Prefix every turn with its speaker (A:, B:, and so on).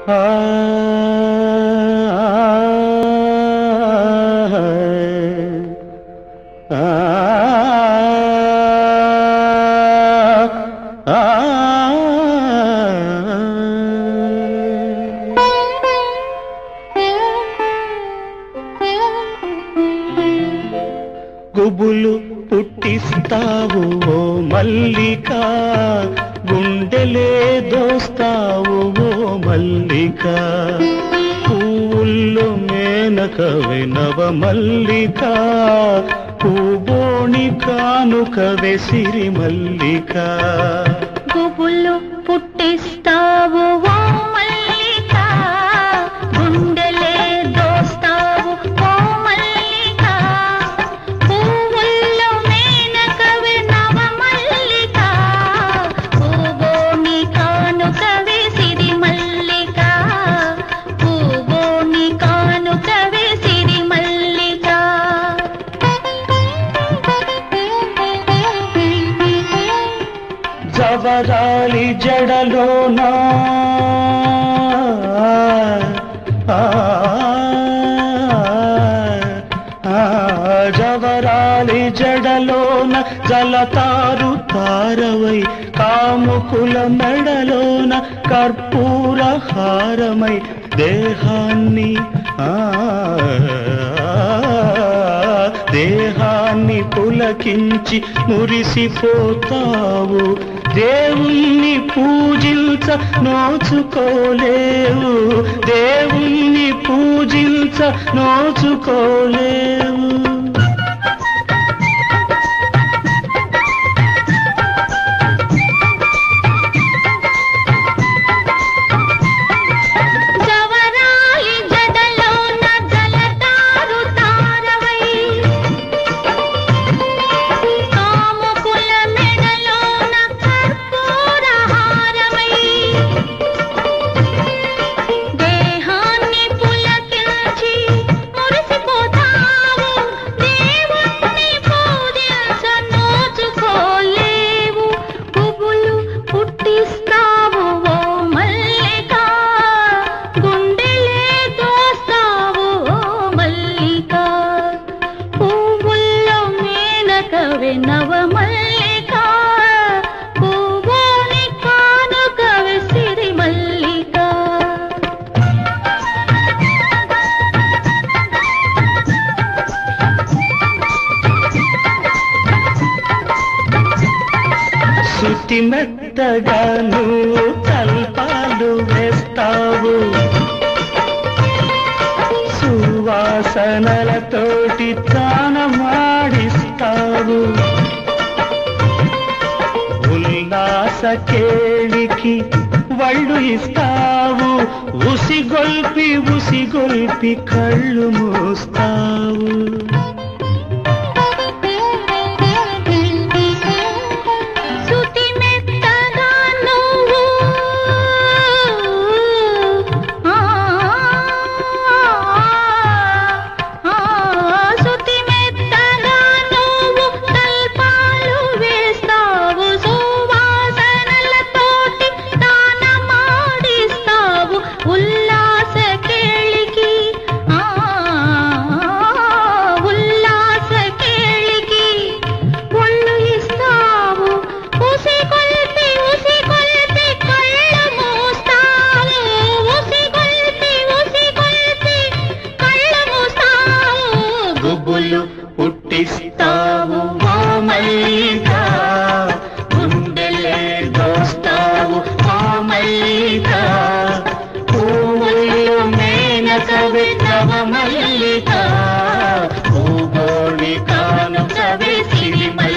A: ఆ గుబులు పుట్టిస్తావు ఓ మల్లిక, గుండెలే దోస్తావు ఓ మల్లిక, పువ్వుల్లో మేనకవే నవ మల్లిక, పూబోణి కానుకవే సిరి మల్లిక.
B: గుబులు పుట్టిస్తావు ఓ మల్లిక, గుండెలే దోస్తావు ఓ మల్లిక, పువ్వుల్లో మేనకవే నవ మల్లిక, పూబోణి కానుకవే సిరి మల్లిక, పూబోణి కానుకవే సిరి మల్లిక.
A: జవరాలి జడలోనా జవరాలి జడలోన జలతారు తారవై, కాముకుల మెడలోన కర్పూర హారమై, దేహాన్ని దేహాన్ని పులకించి మురిసిపోతావు, దేవుణ్ణి పూజించ నోచుకోలేవు, దేవుణ్ణి పూజించ నోచుకోలేవు.
B: నవ మల్లిక, పూబోణి కానుకవే సిరి మల్లిక.
A: శృతి మెత్తగా నువ్వు కల్పాలు వేస్తావు, సువాసనలతోటి తానమాడిస్తావు, ఉల్లాస కేళికి వళ్ళు ఇస్తావు, ఉసిగొల్పి ఉసిగొల్పి కళ్ళు మూస్తావు. గుబులు పుట్టిస్తావు ఓ మల్లిక, గుండెలే దోస్తావు ఓ మల్లిక, పువ్వుల్లో మేనకవే నవ మల్లిక, పూబోణి కానుకవే సిరి మల్లిక.